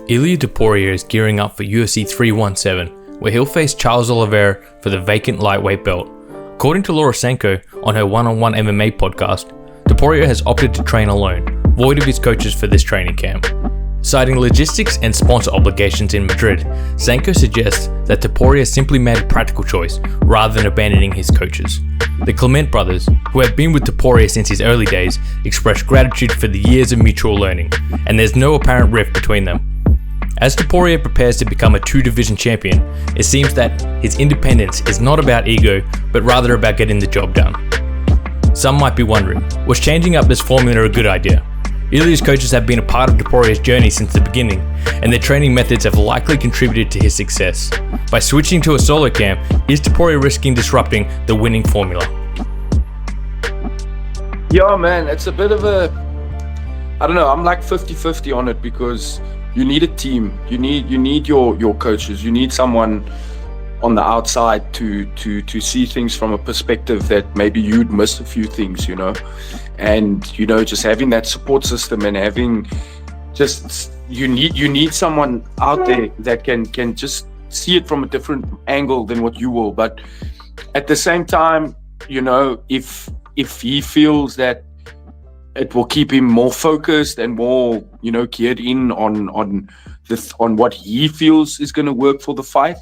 Ilia Topuria is gearing up for UFC 317, where he'll face Charles Oliveira for the vacant lightweight belt. According to Laura Sanko on her One MMA Podcast, Topuria has opted to train alone, void of his coaches for this training camp. Citing logistics and sponsor obligations in Madrid, Sanko suggests that Topuria simply made a practical choice rather than abandoning his coaches. The Clement brothers, who have been with Topuria since his early days, express gratitude for the years of mutual learning, and there's no apparent rift between them. As Topuria prepares to become a two-division champion, it seems that his independence is not about ego, but rather about getting the job done. Some might be wondering, was changing up this formula a good idea? Ilia's coaches have been a part of Topuria's journey since the beginning, and their training methods have likely contributed to his success. By switching to a solo camp, is Topuria risking disrupting the winning formula? Yeah, man, it's a bit of a, I don't know, I'm like 50-50 on it, because you need a team, you need your coaches, you need someone on the outside to see things from a perspective that maybe you'd miss a few things, and just having that support system and having just you need someone out there that can just see it from a different angle than what you will. But at the same time, if he feels that it will keep him more focused and more geared in on what he feels is going to work for the fight,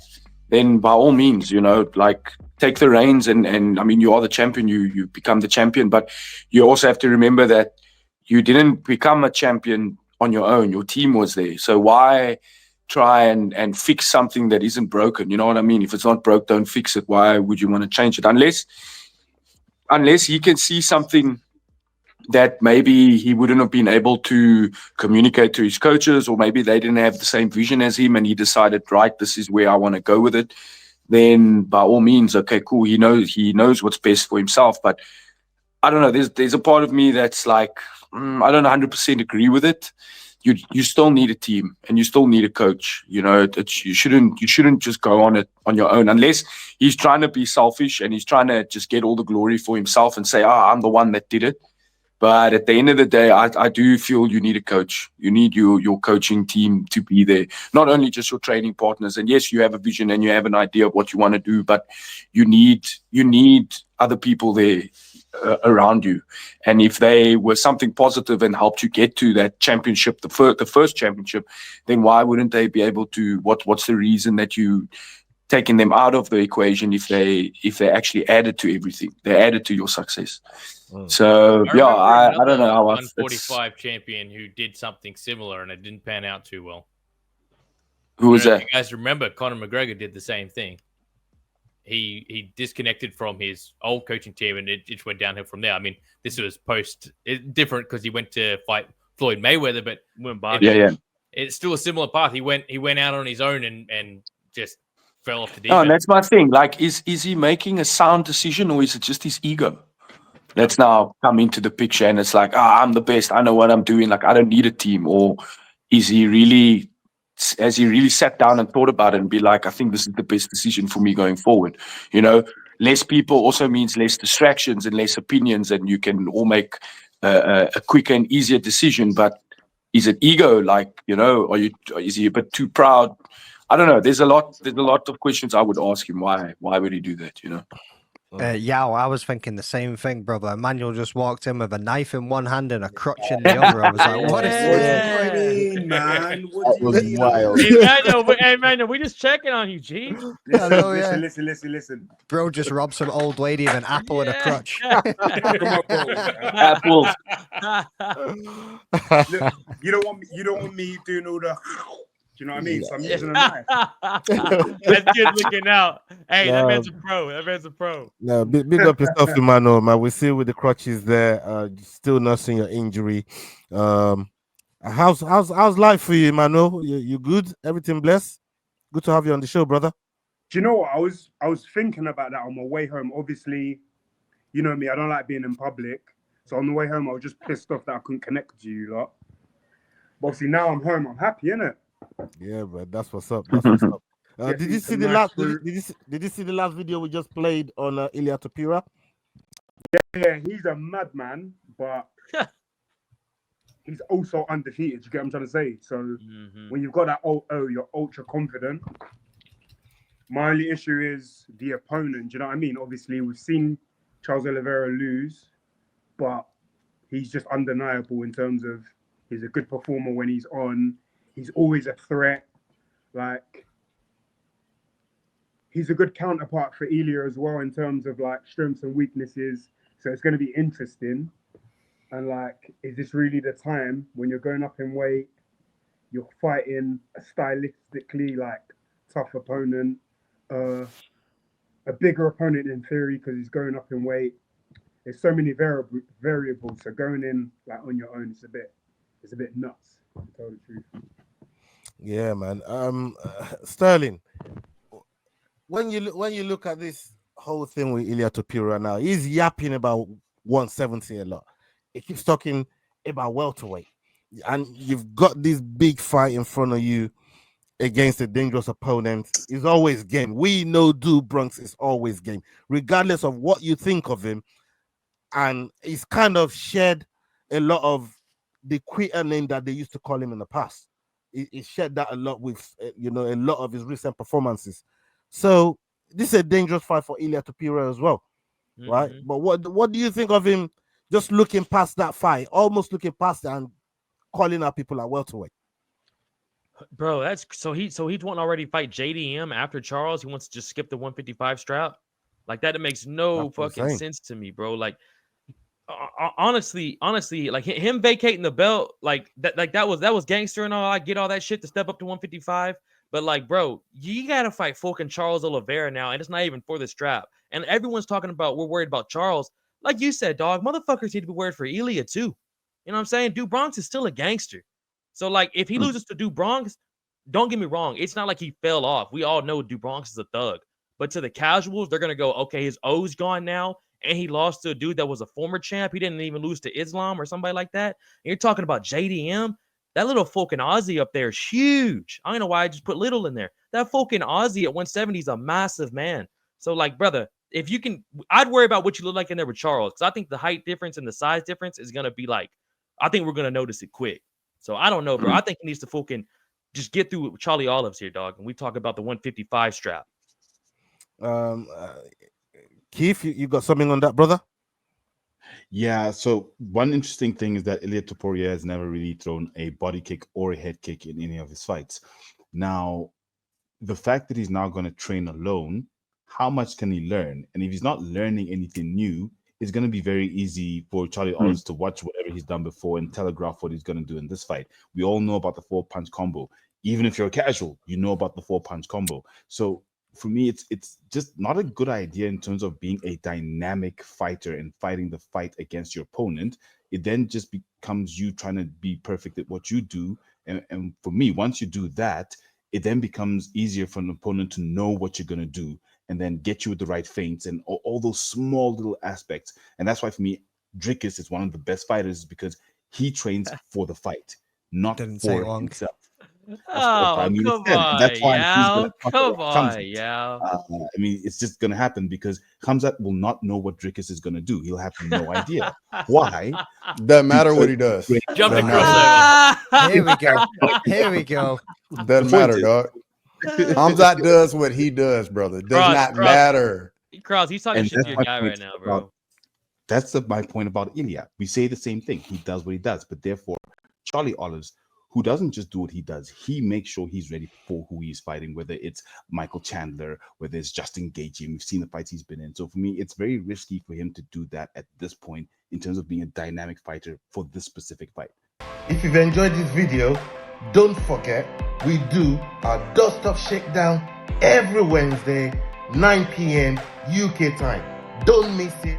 then by all means, take the reins and I mean, you are the champion, you become the champion, but you also have to remember that you didn't become a champion on your own. Your team was there. So why try and fix something that isn't broken? You know what I mean? If it's not broke, don't fix it. Why would you want to change it? Unless he can see something that maybe he wouldn't have been able to communicate to his coaches, or maybe they didn't have the same vision as him and he decided, right, this is where I want to go with it, then by all means, okay, cool. He knows what's best for himself. But I don't know, there's a part of me that's like, I don't 100% agree with it. You still need a team and you still need a coach. You shouldn't just go on it on your own, unless he's trying to be selfish and he's trying to just get all the glory for himself and say, I'm the one that did it. But at the end of the day, I do feel you need a coach. You need your coaching team to be there. Not only just your training partners. And yes, you have a vision and you have an idea of what you want to do, but you need other people there around you. And if they were something positive and helped you get to that championship, the first championship, then why wouldn't they be able to? What's the reason that you taking them out of the equation if they actually added to everything? They added to your success. So I don't know how 145 champion who did something similar and it didn't pan out too well. Who was that? You guys remember Conor McGregor did the same thing. He disconnected from his old coaching team and it just went downhill from there. I mean, this was different because he went to fight Floyd Mayweather, but it's still a similar path. He went out on his own and just fell off the deep end. And that's my thing. Like, is he making a sound decision, or is it just his ego that's now come into the picture? And it's like, I'm the best, I know what I'm doing, like I don't need a team. Or has he really sat down and thought about it and be like, I think this is the best decision for me going forward? Less people also means less distractions and less opinions, and you can all make a quicker and easier decision. But is it ego? Like, is he a bit too proud? I don't know. There's a lot of questions I would ask him. Why would he do that? I was thinking the same thing, brother. Emmanuel just walked in with a knife in one hand and a crutch in the other. I was like, what is going on, man? That was wild. Emmanuel, we just checking on you, G. Listen. Bro just robbed some old lady of an apple and a crutch. Apples. Look, you don't want me doing all the... Do you know what I mean? So I'm using a knife. That's good looking out. Hey, that man's a pro. No, big up yourself, Emmanuel, man. We see with the crutches there, still nursing your injury. How's life for you, Emmanuel? You good? Everything blessed? Good to have you on the show, brother. Do you know what? I was thinking about that on my way home. Obviously, you know me, I don't like being in public. So on the way home, I was just pissed off that I couldn't connect to you lot. But obviously now I'm home, I'm happy, innit? Yeah, but that's what's up. Did you see the last? Did you see the last video we just played on Ilia Topuria? Yeah, he's a madman, but he's also undefeated. You get what I'm trying to say? So when you've got that you're ultra confident. My only issue is the opponent. Do you know what I mean? Obviously, we've seen Charles Oliveira lose, but he's just undeniable in terms of he's a good performer when he's on. He's always a threat. Like, he's a good counterpart for Ilia as well in terms of like strengths and weaknesses. So it's going to be interesting. And like, is this really the time when you're going up in weight, you're fighting a stylistically like tough opponent, a bigger opponent in theory because he's going up in weight. There's so many variables. So going in like on your own, it's a bit nuts, to tell the truth. Yeah, man. Sterling, when you look at this whole thing with Ilia Topuria now, he's yapping about 170 a lot. He keeps talking about welterweight, and you've got this big fight in front of you against a dangerous opponent. He's always game. We know Bronx is always game, regardless of what you think of him. And he's kind of shared a lot of the quitter name that they used to call him in the past. He shared that a lot with, a lot of his recent performances. So this is a dangerous fight for Ilia Topuria as well, right? But what do you think of him just looking past that fight, almost looking past it and calling out people at welterweight? Bro, that's so he won't already fight JDM after Charles. He wants to just skip the 155 strap. Like that, it makes no fucking sense to me, bro. Like honestly, like him vacating the belt, like that was gangster and all. I get all that shit to step up to 155, but like, bro, you gotta fight fucking Charles Oliveira now, and it's not even for the strap. And everyone's talking about we're worried about Charles. Like you said, dog, motherfuckers need to be worried for Ilia too. You know what I'm saying? Dude Bronx is still a gangster. So like, if he loses to Dude Bronx, don't get me wrong, it's not like he fell off. We all know Dude Bronx is a thug. But to the casuals, they're gonna go, okay, his O's gone now. And he lost to a dude that was a former champ. He didn't even lose to Islam or somebody like that. And you're talking about JDM. That little fucking Aussie up there is huge. I don't know why I just put little in there. That fucking Aussie at 170 is a massive man. So, like, brother, if you can, I'd worry about what you look like in there with Charles. Because I think the height difference and the size difference is going to be like, I think we're going to notice it quick. So, I don't know, bro. I think he needs to fucking just get through Charlie Olives here, dog. And we talk about the 155 strap. Keith, you got something on that, brother? Yeah, so one interesting thing is that Ilia Topuria has never really thrown a body kick or a head kick in any of his fights. Now, the fact that he's now going to train alone, how much can he learn? And if he's not learning anything new, it's going to be very easy for Charlie Olives to watch whatever he's done before and telegraph what he's going to do in this fight. We all know about the 4-punch combo. Even if you're a casual, you know about the 4-punch combo. So for me, it's just not a good idea in terms of being a dynamic fighter and fighting the fight against your opponent. It then just becomes you trying to be perfect at what you do. And for me, once you do that, it then becomes easier for an opponent to know what you're going to do and then get you with the right feints and all those small little aspects. And that's why for me, Drickus is one of the best fighters because he trains for the fight, not for himself. Oh, I mean, come on, that's why Yao. Come on, Yao. I mean, it's just going to happen because Khamzat will not know what Drickus is going to do. He'll have no idea. Why? Doesn't matter what he does. Jump Doesn't across matter. Here we go. Here we go. Doesn't matter, dog. Khamzat does what he does, brother. Does not matter. Cross, he's talking shit to your guy right now, bro. That's my point about Ilia. We say the same thing. He does what he does, but therefore, Charlie Olives, who doesn't just do what he does, he makes sure he's ready for who he's fighting, whether it's Michael Chandler, whether it's Justin Gaethje. We've seen the fights he's been in. So for me, it's very risky for him to do that at this point in terms of being a dynamic fighter for this specific fight. If you've enjoyed this video, don't forget, we do our Dust Off Shakedown every Wednesday, 9 p.m. UK time. Don't miss it.